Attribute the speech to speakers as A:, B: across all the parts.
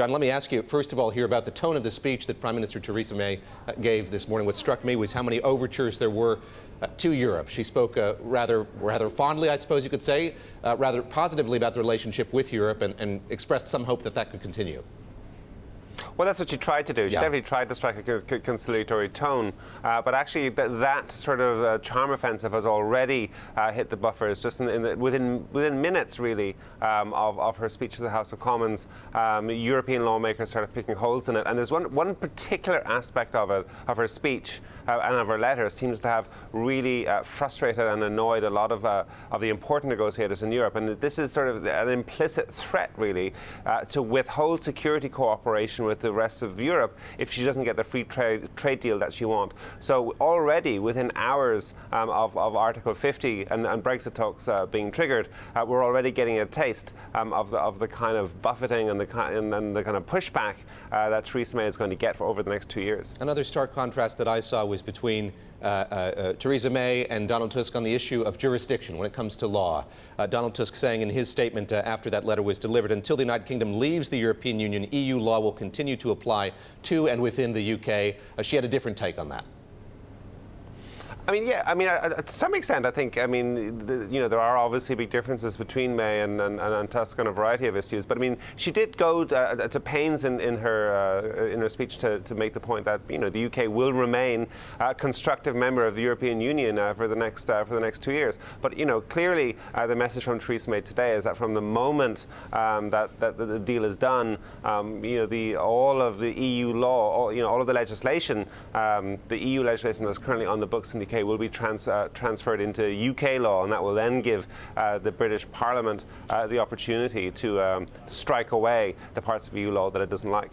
A: John, let me ask you, first of all, here about the tone of the speech that Prime Minister Theresa May gave this morning. What struck me was how many overtures there were to Europe. She spoke rather fondly, I suppose you could say, rather positively about the relationship with Europe and expressed some hope that that could continue.
B: Well, that's what she tried to do. She definitely tried to strike a conciliatory tone, but actually that sort of charm offensive has already hit the buffers just within minutes, really, of her speech to the House of Commons. European lawmakers started picking holes in it, and there's one particular aspect of it, of her speech and of her letter, seems to have really frustrated and annoyed a lot of the important negotiators in Europe. And this is sort of an implicit threat, really, to withhold security cooperation with the rest of Europe if she doesn't get the free trade deal that she wants. So already within hours of Article 50 and Brexit talks being triggered, we're already getting a taste of the kind of buffeting and the kind of pushback that Theresa May is going to get over the next 2 years.
A: Another stark contrast that I saw was between Theresa May and Donald Tusk on the issue of jurisdiction when it comes to law. Donald Tusk saying in his statement after that letter was delivered, until the United Kingdom leaves the European Union, EU law will continue to apply to and within the UK. She had a different take on that.
B: I mean, yeah. I mean, to some extent, I think. I mean, there are obviously big differences between May and Tusk on a variety of issues. But I mean, she did go to pains in her speech to make the point that the UK will remain a constructive member of the European Union for the next 2 years. But clearly, the message from Theresa May today is that from the moment that the deal is done, all of the EU law, all of the legislation, the EU legislation that's currently on the books in the UK will be transferred into UK law, and that will then give the British Parliament the opportunity to strike away the parts of EU law that it doesn't like.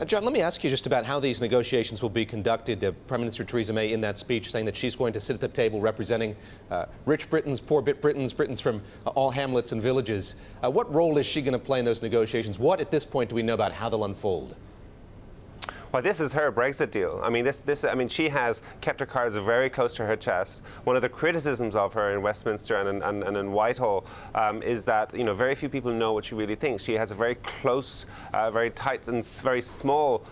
A: John, let me ask you just about how these negotiations will be conducted. Prime Minister Theresa May in that speech saying that she's going to sit at the table representing rich Britons, poor Britons, Britons from all hamlets and villages. What role is she going to play in those negotiations? What at this point do we know about how they'll unfold?
B: Well, this is her Brexit deal. I mean, she has kept her cards very close to her chest. One of the criticisms of her in Westminster and in Whitehall is that very few people know what she really thinks. She has a very close, very tight and very small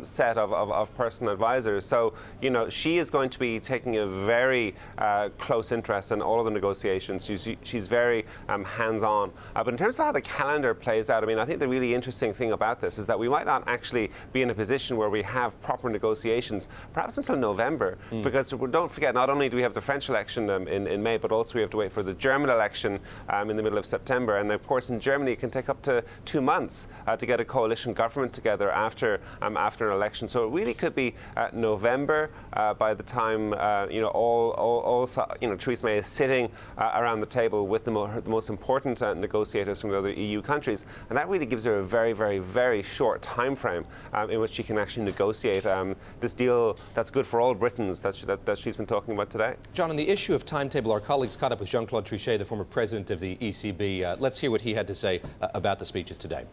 B: set of personal advisors. So she is going to be taking a very close interest in all of the negotiations. She's very hands-on. But in terms of how the calendar plays out, I mean, I think the really interesting thing about this is that we might not actually be in a position where we have proper negotiations, perhaps until November, because don't forget, not only do we have the French election in May, but also we have to wait for the German election in the middle of September. And of course, in Germany, it can take up to 2 months to get a coalition government together after an election. So it really could be November by the time Theresa May is sitting around the table with the most important negotiators from the other EU countries, and that really gives her a very, very, very short time frame in which she can actually negotiate this deal that's good for all Britons that she's been talking about today.
A: John, on the issue of timetable, our colleagues caught up with JeanClaude Trichet, the former president of the ECB. Let's hear what he had to say about the speeches today.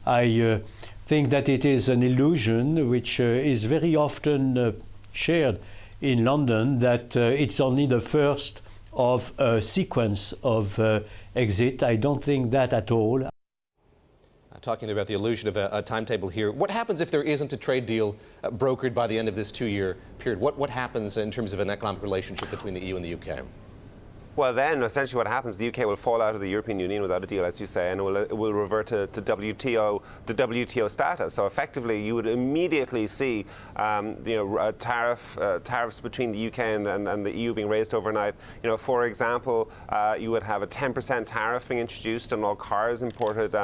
C: I think that it is an illusion which is very often shared in London, that it's only the first of a sequence of exit. I don't think that at all.
A: Talking about the illusion of a timetable here. What happens if there isn't a trade deal brokered by the end of this 2-year period? What happens in terms of an economic relationship between the EU and the UK?
B: Well, then, essentially what happens, the UK will fall out of the European Union without a deal, as you say, and it will revert to WTO status. So effectively, you would immediately see tariffs between the UK and the EU being raised overnight. For example, you would have a 10% tariff being introduced on all cars imported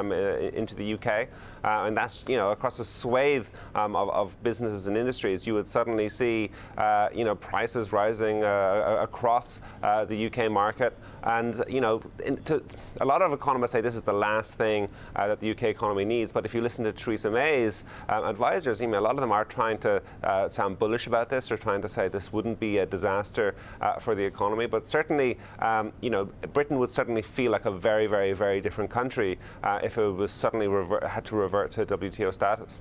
B: into the UK. And that's, across a swathe of businesses and industries. You would suddenly see, prices rising across the UK market. And, a lot of economists say this is the last thing that the UK economy needs. But if you listen to Theresa May's advisors, a lot of them are trying to sound bullish about this, or trying to say this wouldn't be a disaster for the economy. But certainly, Britain would certainly feel like a very, very, very different country if it was suddenly had to revert to WTO status.